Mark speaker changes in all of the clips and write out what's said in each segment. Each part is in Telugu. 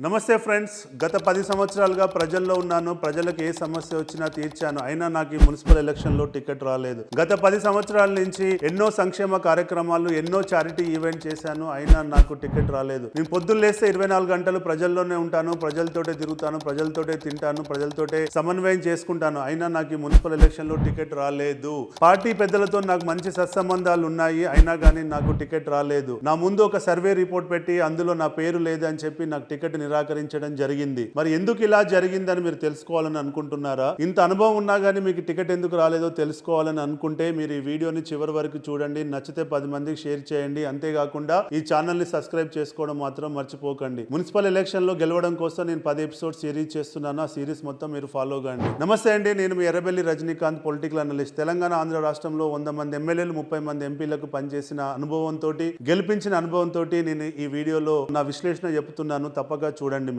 Speaker 1: నమస్తే ఫ్రెండ్స్, గత 10 సంవత్సరాలుగా ప్రజల్లో ఉన్నాను. ప్రజలకు ఏ సమస్య వచ్చినా తీర్చాను. అయినా నాకు ఈ మున్సిపల్ ఎలక్షన్లో టికెట్ రాలేదు. గత 10 సంవత్సరాల నుంచి ఎన్నో సంక్షేమ కార్యక్రమాలు, ఎన్నో చారిటీ ఈవెంట్ చేశాను. అయినా నాకు టికెట్ రాలేదు. నేను పొద్దున్న లేస్తే 24 గంటలు ప్రజల్లోనే ఉంటాను, ప్రజలతోటే తిరుగుతాను, ప్రజలతోటే తింటాను, ప్రజలతోటే సమన్వయం చేసుకుంటాను. అయినా నాకు ఈ మున్సిపల్ ఎలక్షన్లో టికెట్ రాలేదు. పార్టీ పెద్దలతో నాకు మంచి సత్సంబంధాలు ఉన్నాయి, అయినా కానీ నాకు టికెట్ రాలేదు. నా ముందు ఒక సర్వే రిపోర్ట్ పెట్టి అందులో నా పేరు లేదని చెప్పి నాకు టికెట్ నిరాకరించడం జరిగింది. మరి ఎందుకు ఇలా జరిగిందని మీరు తెలుసుకోవాలని అనుకుంటున్నారా? ఇంత అనుభవం ఉన్నా గానీ మీకు టికెట్ ఎందుకు రాలేదో తెలుసుకోవాలని అనుకుంటే మీరు ఈ వీడియోని చివరి వరకు చూడండి. నచ్చితే 10 మందికి షేర్ చేయండి. అంతేకాకుండా ఈ ఛానల్ ని సబ్స్క్రైబ్ చేసుకోవడం మాత్రం మర్చిపోకండి. మున్సిపల్ ఎలక్షన్ లో గెలవడం కోసం నేను 10 ఎపిసోడ్ సిరీస్ చేస్తున్నాను. ఆ సిరీస్ మొత్తం మీరు ఫాలో కండి. నమస్తే అండి, నేను మీ ఎర్రబెల్లి రజనీకాంత్, పొలిటికల్ అనలిస్ట్. తెలంగాణ, ఆంధ్ర రాష్ట్రంలో 100 మంది ఎమ్మెల్యేలు, 30 మంది ఎంపీలకు పనిచేసిన అనుభవంతో, గెలిపించిన అనుభవంతో నేను ఈ వీడియోలో నా విశ్లేషణ చెప్తున్నాను. తప్పక చూడండి.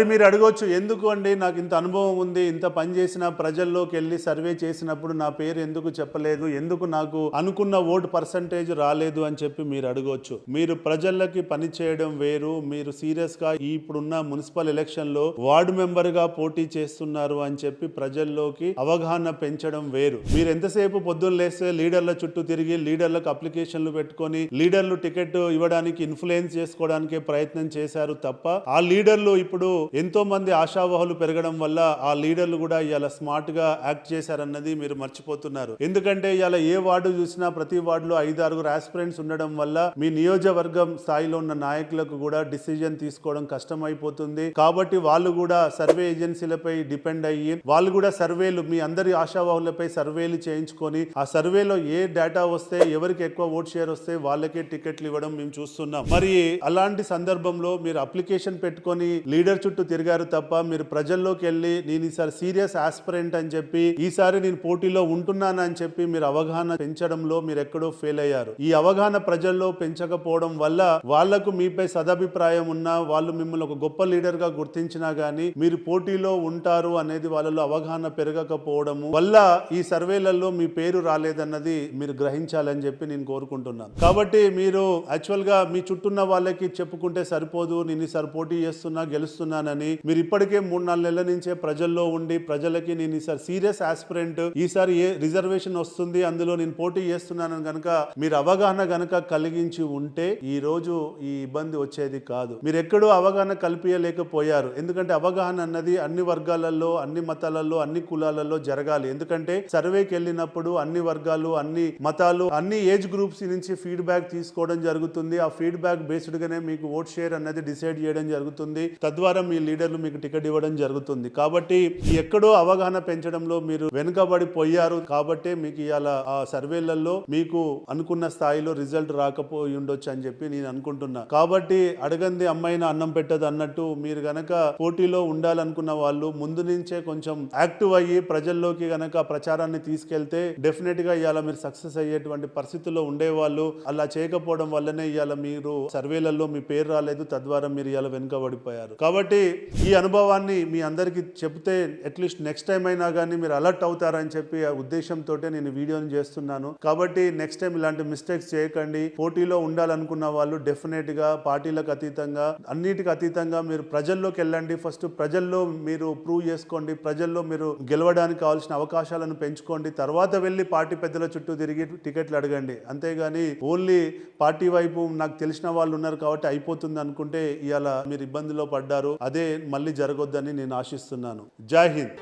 Speaker 1: మీరు అడగొచ్చు, ఎందుకు అండి నాకు ఇంత అనుభవం ఉంది, ఇంత పని చేసిన, ప్రజల్లోకి వెళ్ళి సర్వే చేసినప్పుడు నా పేరు ఎందుకు చెప్పలేదు, ఎందుకు నాకు అనుకున్న ఓటు పర్సంటేజ్ రాలేదు అని చెప్పి మీరు అడగొచ్చు. మీరు ప్రజలకి పని చేయడం వేరు. మీరు సీరియస్ గా ఇప్పుడున్న మున్సిపల్ ఎలక్షన్ లో వార్డు మెంబర్ గా పోటీ చేస్తున్నారు అని చెప్పి ప్రజల్లోకి అవగాహన పెంచడం వేరు. మీరు ఎంతసేపు పొద్దున్న లేస్తే లీడర్ల చుట్టూ తిరిగి లీడర్లకు అప్లికేషన్లు పెట్టుకొని లీడర్లు టికెట్ ఇవ్వడానికి ఇన్ఫ్లుయెన్స్ చేసుకోవడానికి ప్రయత్నం చేశారు తప్ప, ఆ లీడర్లు ఇప్పుడు ఎంతో మంది ఆశావాహులు పెరగడం వల్ల ఆ లీడర్లు కూడా ఇవాళ స్మార్ట్ గా యాక్ట్ చేశారన్నది మీరు మర్చిపోతున్నారు. ఎందుకంటే ఇవాళ ఏ వార్డు చూసినా ప్రతి వార్డులో 5-6 ఆస్పిరెంట్స్ ఉండడం వల్ల మీ నియోజకవర్గం స్థాయిలో ఉన్న నాయకులకు కూడా డిసిజన్ తీసుకోవడం కష్టం అయిపోతుంది. కాబట్టి వాళ్ళు కూడా సర్వే ఏజెన్సీలపై డిపెండ్ అయ్యి వాళ్ళు కూడా సర్వేలు, మీ అందరి ఆశావాహులపై సర్వేలు చేయించుకొని ఆ సర్వేలో ఏ డేటా వస్తే, ఎవరికి ఎక్కువ ఓట్ షేర్ వస్తే వాళ్ళకే టికెట్లు ఇవ్వడం మేము చూస్తున్నాం. మరి అలాంటి సందర్భంలో మీరు అప్లికేషన్ పెట్టుకొని లీడర్ చుట్టూ తిరిగారు తప్ప, మీరు ప్రజల్లోకి వెళ్ళి నేను ఈసారి సీరియస్ ఆస్పిరెంట్ అని చెప్పి, ఈసారి నేను పోటీలో ఉంటున్నాను అని చెప్పి మీరు అవగాహన పెంచడంలో మీరు ఎక్కడో ఫెయిల్ అయ్యారు. ఈ అవగాహన ప్రజల్లో పెంచకపోవడం వల్ల వాళ్లకు మీపై సదభిప్రాయం ఉన్నా, వాళ్ళు మిమ్మల్ని ఒక గొప్ప లీడర్ గా గుర్తించినా గానీ మీరు పోటీలో ఉంటారు అనేది వాళ్ళలో అవగాహన పెరగకపోవడము వల్ల ఈ సర్వేలలో మీ పేరు రాలేదన్నది మీరు గ్రహించాలని చెప్పి నేను కోరుకుంటున్నాను. కాబట్టి మీరు యాక్చువల్ గా మీ చుట్టూన్న వాళ్ళకి చెప్పుకుంటే సరిపోదు, నేను ఈసారి పోటీ చేస్తున్నా, గెలుస్తున్నానని. మీరు ఇప్పటికే 3-4 నెలల నుంచే ప్రజల్లో ఉండి ప్రజలకి నేను ఈసారి సీరియస్ ఆస్పిరెంట్, ఈసారి ఏ రిజర్వేషన్ వస్తుంది, అందులో నేను పోటీ చేస్తున్నానని గనక మీరు అవగాహన గనక కలిగించి ఉంటే ఈ రోజు ఈ ఇబ్బంది వచ్చేది కాదు. మీరు ఎక్కడో అవగాహన కల్పించలేకపోయారు. ఎందుకంటే అవగాహన అన్నది అన్ని వర్గాలలో, అన్ని మతాలలో, అన్ని కులాలలో జరగాలి. ఎందుకంటే సర్వేకి వెళ్ళినప్పుడు అన్ని వర్గాలు, అన్ని మతాలు, అన్ని ఏజ్ గ్రూప్స్ నుంచి ఫీడ్బ్యాక్ తీసుకోవడం జరుగుతుంది. ఆ ఫీడ్బ్యాక్ బేస్డ్ గానే మీకు ఓట్ షేర్ అన్నది డిసైడ్ చేయడం జరుగుతుంది. తద్వారా మీ లీడర్లు మీకు టికెట్ ఇవ్వడం జరుగుతుంది. కాబట్టి ఎక్కడో అవగాహన పెంచడంలో మీరు వెనుకబడిపోయారు. కాబట్టి మీకు ఇవాళ ఆ సర్వేలలో మీకు అనుకున్న స్థాయిలో రిజల్ట్ రాకపోయి ఉండొచ్చు అని చెప్పి నేను అనుకుంటున్నా. కాబట్టి అడగంది అమ్మాయిన అన్నం పెట్టదు అన్నట్టు మీరు గనక పోటీలో ఉండాలనుకున్న వాళ్ళు ముందు నుంచే కొంచెం యాక్టివ్ అయ్యి ప్రజల్లోకి గనక ప్రచారాన్ని తీసుకెళ్తే డెఫినెట్ గా ఇవాళ మీరు సక్సెస్ అయ్యేటువంటి పరిస్థితుల్లో ఉండేవాళ్ళు. అలా చేయకపోవడం వల్లనే ఇవాళ మీరు సర్వేలలో మీ పేరు రాలేదు, తద్వారా మీరు ఇవాళ వెనుకబడిపోయారు. కాబట్టి ఈ అనుభవాన్ని మీ అందరికీ చెప్తే అట్లీస్ట్ నెక్స్ట్ టైం అయినా కానీ మీరు అలర్ట్ అవుతారని చెప్పి ఆ ఉద్దేశంతో నేను వీడియోని చేస్తున్నాను. కాబట్టి నెక్స్ట్ టైం ఇలాంటి మిస్టేక్స్ చేయకండి. పోటీలో ఉండాలనుకున్న వాళ్ళు డెఫినెట్ గా పార్టీలకు అతీతంగా, అన్నిటికి అతీతంగా మీరు ప్రజల్లోకి వెళ్ళండి. ఫస్ట్ ప్రజల్లో మీరు ప్రూవ్ చేసుకోండి. ప్రజల్లో మీరు గెలవడానికి కావాల్సిన అవకాశాలను పెంచుకోండి. తర్వాత వెళ్ళి పార్టీ పెద్దల చుట్టూ తిరిగి టికెట్లు అడగండి. అంతేగాని ఓన్లీ పార్టీ వైపు నాకు తెలిసిన వాళ్ళు ఉన్నారు కాబట్టి అయిపోతుంది అనుకుంటే ఇవాళ మీరు ఇబ్బందిలో పడ్డారు. అదే మళ్ళీ జరగొద్దని నేను ఆశిస్తున్నాను. జై హింద్.